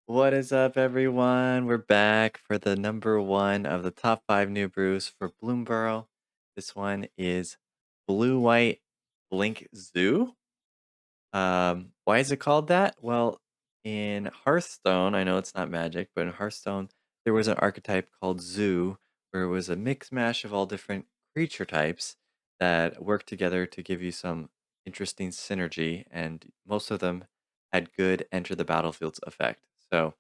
What is up, everyone? We're back for the number one of the top five new brews for Bloomburrow. This one is Blue White Blink Zoo. Why is it called that? Well, in Hearthstone, I know it's not Magic, but in Hearthstone, there was an archetype called Zoo, where it was a mix mash of all different creature types that worked together to give you some interesting synergy, and most of them had good enter the battlefields effect. So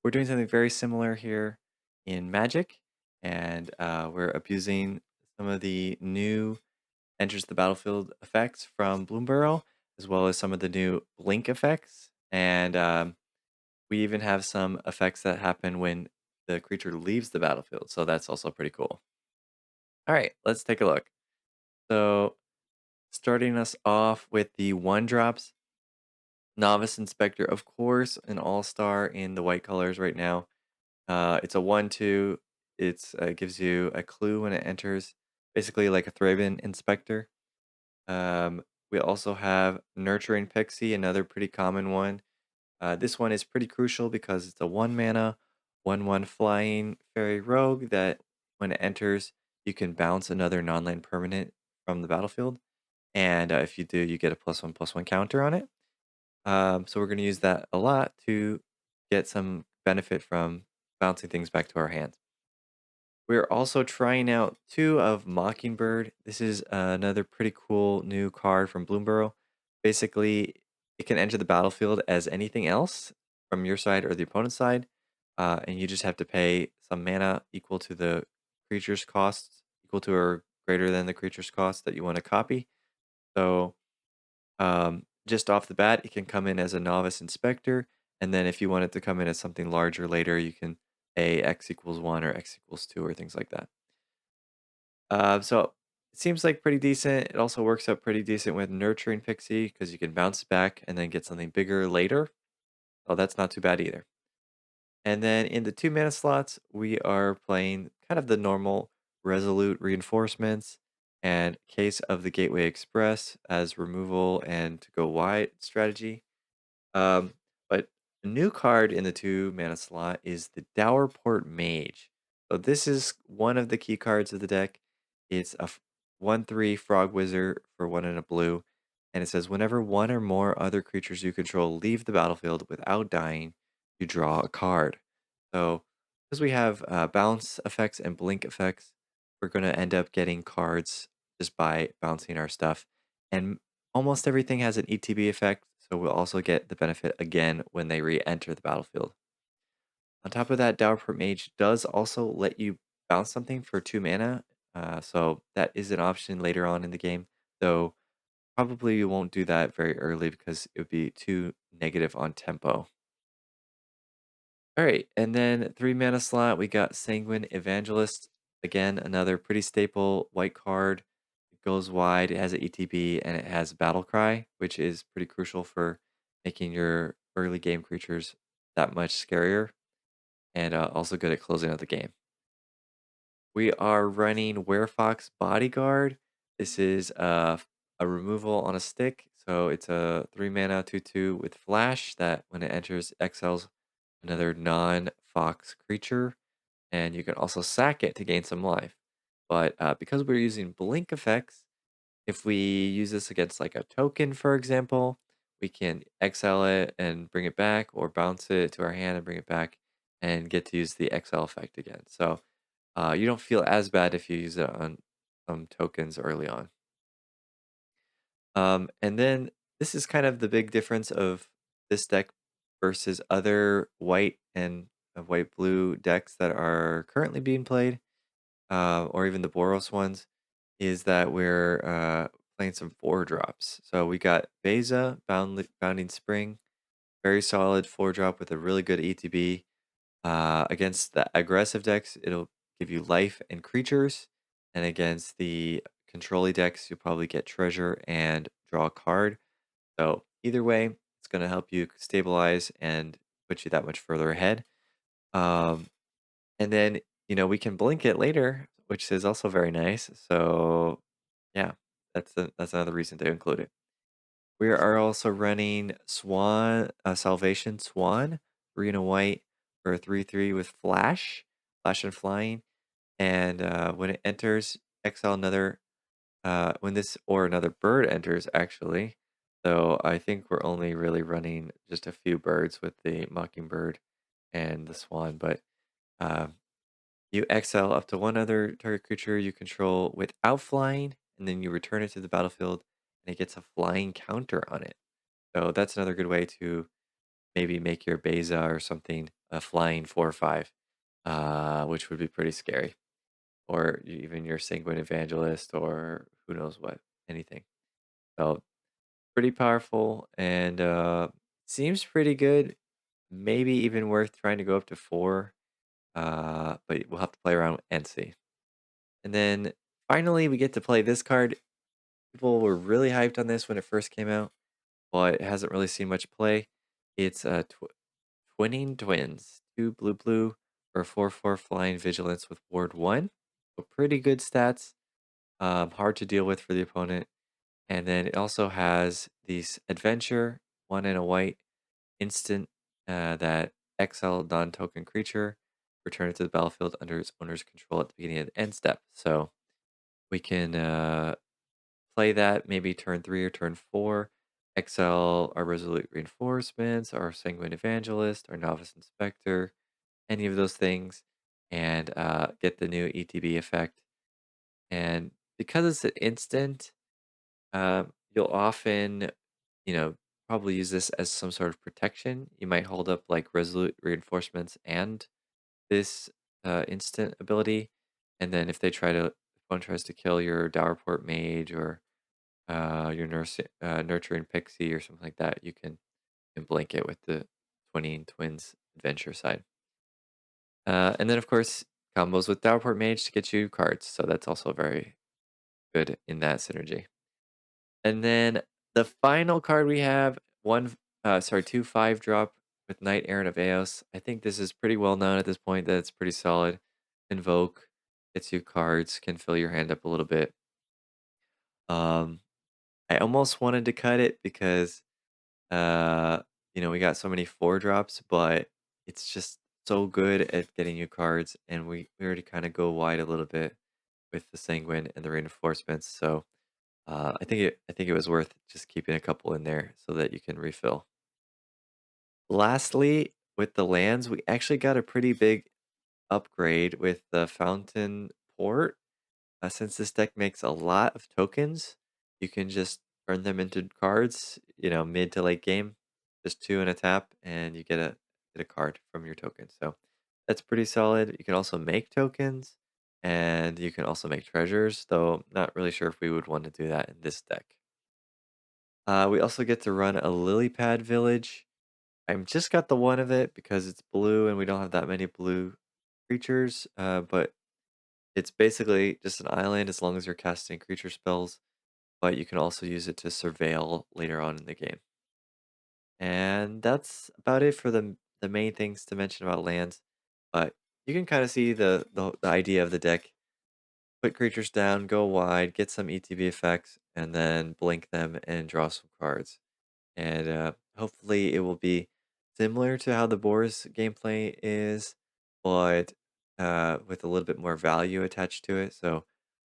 we're doing something very similar here in Magic, and we're abusing some of the new enters the battlefield effects from Bloomburrow, as well as some of the new blink effects. And we even have some effects that happen when the creature leaves the battlefield. So that's also pretty cool. All right, let's take a look. So, starting us off with the one drops, Novice Inspector, of course, an all star in the white colors right now. It's a 1/2. It's gives you a clue when it enters, basically like a Thraben Inspector. We also have Nurturing Pixie, another pretty common one. This one is pretty crucial because it's a 1 mana, 1/1 flying fairy rogue that when it enters, you can bounce another non-land permanent from the battlefield. And if you do, you get a +1/+1 counter on it. So we're going to use that a lot to get some benefit from bouncing things back to our hand. We're also trying out two of Mockingbird. This is another pretty cool new card from Bloomburrow. Basically, it can enter the battlefield as anything else from your side or the opponent's side, and you just have to pay some mana equal to the creature's costs, equal to or greater than the creature's cost that you want to copy. So, just off the bat, it can come in as a Novice Inspector, and then if you want it to come in as something larger later, you can pay X equals 1 or X equals 2 or things like that. So it seems like pretty decent. It also works out pretty decent with Nurturing Pixie because you can bounce back and then get something bigger later. Oh, that's not too bad either. And then in the 2 mana slots, we are playing kind of the normal Resolute Reinforcements and Case of the Gateway Express as removal and to go wide strategy. But a new card in the 2 mana slot is the Dowerport Mage. So this is one of the key cards of the deck. It's a 1/3 Frog Wizard for 1 and a blue. And it says whenever one or more other creatures you control leave the battlefield without dying, you draw a card. So because we have bounce effects and blink effects, we're going to end up getting cards just by bouncing our stuff. And almost everything has an ETB effect, so we'll also get the benefit again when they re-enter the battlefield. On top of that, Dowerport Mage does also let you bounce something for 2 mana, so that is an option later on in the game, though probably you won't do that very early because it would be too negative on tempo. All right, and then 3 mana slot, we got Sanguine Evangelist. Again, another pretty staple white card. It goes wide, it has an ETB, and it has Battle Cry, which is pretty crucial for making your early game creatures that much scarier, and also good at closing out the game. We are running Werefox Bodyguard. This is a removal on a stick. So it's a 3 mana 2/2 with flash that when it enters exiles another non-fox creature. And you can also sack it to gain some life. But because we're using blink effects, if we use this against like a token, for example, we can exile it and bring it back, or bounce it to our hand and bring it back, and get to use the exile effect again. So you don't feel as bad if you use it on some tokens early on. And then this is kind of the big difference of this deck versus other white and white blue decks that are currently being played, or even the Boros ones, is that we're playing some 4 drops. So we got Beza, Bounding Spring, very solid 4 drop with a really good ETB. Against the aggressive decks, it'll give you life and creatures. And against the controlly decks, you'll probably get treasure and draw a card. So either way, it's going to help you stabilize and put you that much further ahead. Um, and then, we can blink it later, which is also very nice. So yeah, that's another reason to include it. We are also running Salvation Swan. 3 and a white for a 3/3 with flash and flying. And when it enters, exile another. When this or another bird enters, actually. So I think we're only really running just a few birds with the mockingbird and the swan, but um, you exile up to one other target creature you control without flying, and then you return it to the battlefield, and it gets a flying counter on it. So that's another good way to maybe make your Beza or something a flying 4/5, which would be pretty scary. Or even your Sanguine Evangelist, or who knows what, anything. So pretty powerful and seems pretty good. Maybe even worth trying to go up to 4. But we'll have to play around and see. And then finally, we get to play this card. People were really hyped on this when it first came out, but it hasn't really seen much play. It's Twinning Twins, 2 blue blue for a 4/4 flying vigilance with ward 1. So pretty good stats. Hard to deal with for the opponent. And then it also has these adventure, 1 and a white instant that exile non-token creature, return it to the battlefield under its owner's control at the beginning of the end step. So we can play that maybe turn 3 or turn 4. Exile our Resolute Reinforcements, our Sanguine Evangelist, our Novice Inspector, any of those things, and get the new ETB effect. And because it's an instant, you'll often, you know, probably use this as some sort of protection. You might hold up like Resolute Reinforcements and this instant ability, and then if they try to, if one tries to kill your Dowerport Mage or your Nurturing Pixie or something like that, you can blink it with the 20 Twins adventure side. And then of course combos with Dowerport Mage to get you cards, so that's also very good in that synergy. And then the final card we have, two 5-drop with Knight Errant of Eos. I think this is pretty well known at this point that it's pretty solid. Invoke, gets you cards, can fill your hand up a little bit. Um, I almost wanted to cut it because uh, we got so many 4-drops, but it's just so good at getting you cards, and we already kind of go wide a little bit with the Sanguine and the reinforcements. So I think it was worth just keeping a couple in there so that you can refill. Lastly, with the lands, we actually got a pretty big upgrade with the Fountain Port. Since this deck makes a lot of tokens, you can just turn them into cards, mid to late game. Just 2 and a tap, and you get a card from your token. So that's pretty solid. You can also make tokens, and you can also make treasures, though not really sure if we would want to do that in this deck. We also get to run a Lilypad Village. I'm just got the one of it because it's blue and we don't have that many blue creatures. But it's basically just an island as long as you're casting creature spells. But you can also use it to surveil later on in the game. And that's about it for the main things to mention about lands. But you can kind of see the idea of the deck. Put creatures down, go wide, get some ETB effects, and then blink them and draw some cards. And hopefully it will be similar to how the Boars gameplay is, but with a little bit more value attached to it. So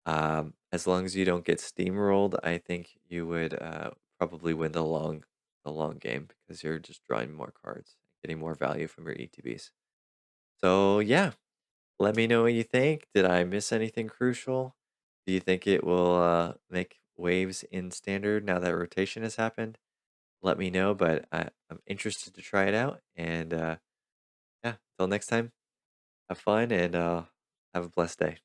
as long as you don't get steamrolled, I think you would probably win the long game because you're just drawing more cards, getting more value from your ETBs. So yeah, let me know what you think. Did I miss anything crucial? Do you think it will make waves in standard now that rotation has happened? Let me know, but I'm interested to try it out. And yeah, till next time, have fun and have a blessed day.